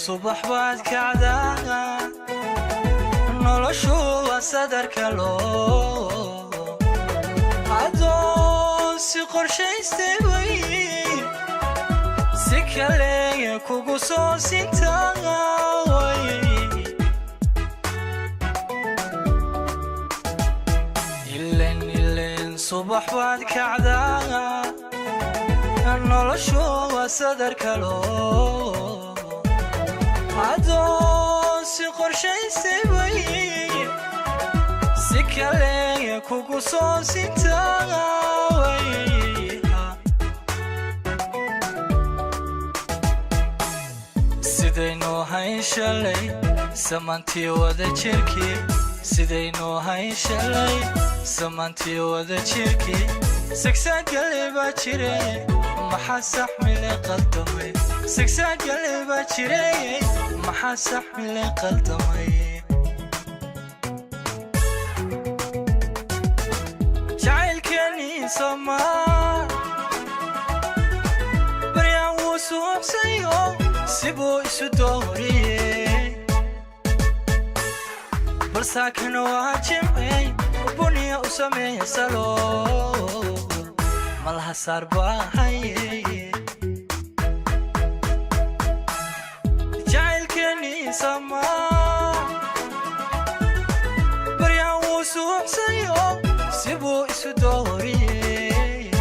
subax baad kacdaa noloshu waa sadarka loo adoon si qorshaystay way si kale kugu soo sintaa ileen subax baad kacdaa noloshu waa sadarka loo adoon si qorshaystay way si kale kugu soo sintaa sidaynu hayn shalay samantii wada jirkii sidaynu hayn shalay samantii wada jirkii sigsaagale baa jiray maxaa saxmile qaldamay sigsaagale baa jiray maxaa saxmile qaldamay jacaylkeeni somaa baryaan wuu suuxsayo sibuu isu dooriyey balsaakan waa jimcey buniya u sameeya salool malaha saar baahaye jacaylkeeni samaa baryaan wuu suuxsayo sibuu isu dooriyey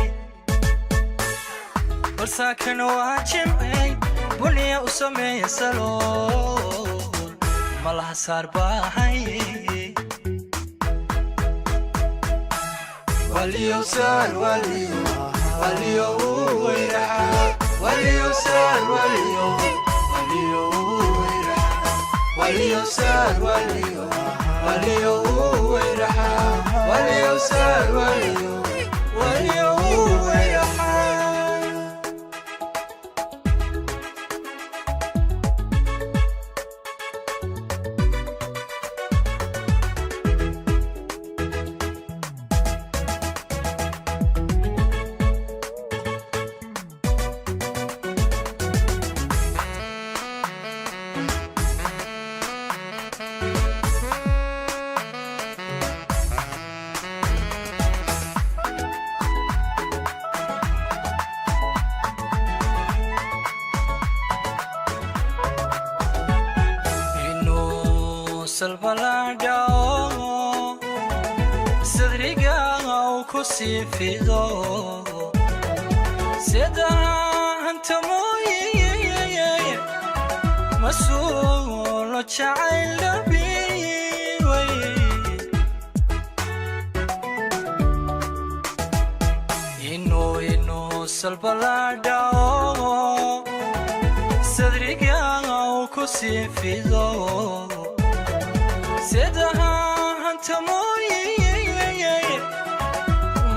balsaakan waa jimcey buniya u sameeya salool malaha saar baahaye waliyo saar waliyo wayraxa waliyo saar waliyo wayraxa waliyo saar waliyo wayraxa waliyo saar waliyo wayraxa salbalado sadriga oo ku siifido sida anta mooyee masuulo jacayl dhabiway inuu salbalado sadriga oo ku siifido سيدها أنت مويي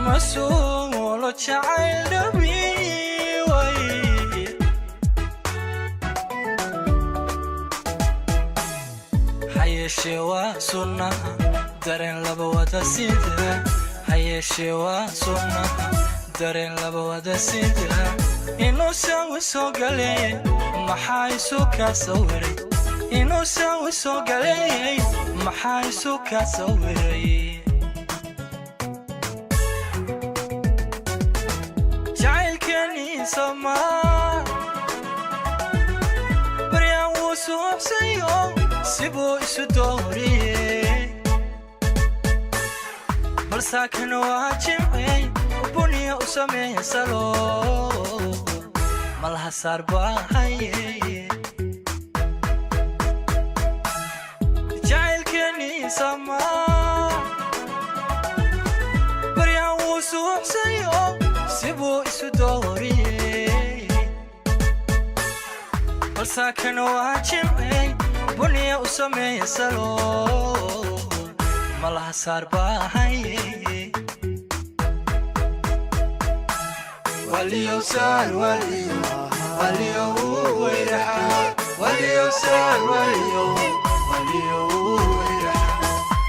مسؤول جعل بيوي حي الشوا سنة دارين لبوة سيدها حي الشوا سنة دارين لبوة سيدها إنو ساوي سوقلي محاي سوكا سوري inuu soo soo galay maxaa isu ka sawiray jacaylkeeni somaa baryaan wuu suuxsayo sibuu isu dooriyey balsaakan waa jimcey buniya u sameeya salool malaha saar baahaye سما بريان وسوحسيو سيبو إسو دوري برساكن واجمعي بنيا وسمي سلول مالها صار باهي وليو سار وليو ويرحا وليو سار وليو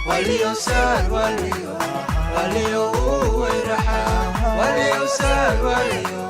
وليو سار وليو ويرحا وليو سار وليو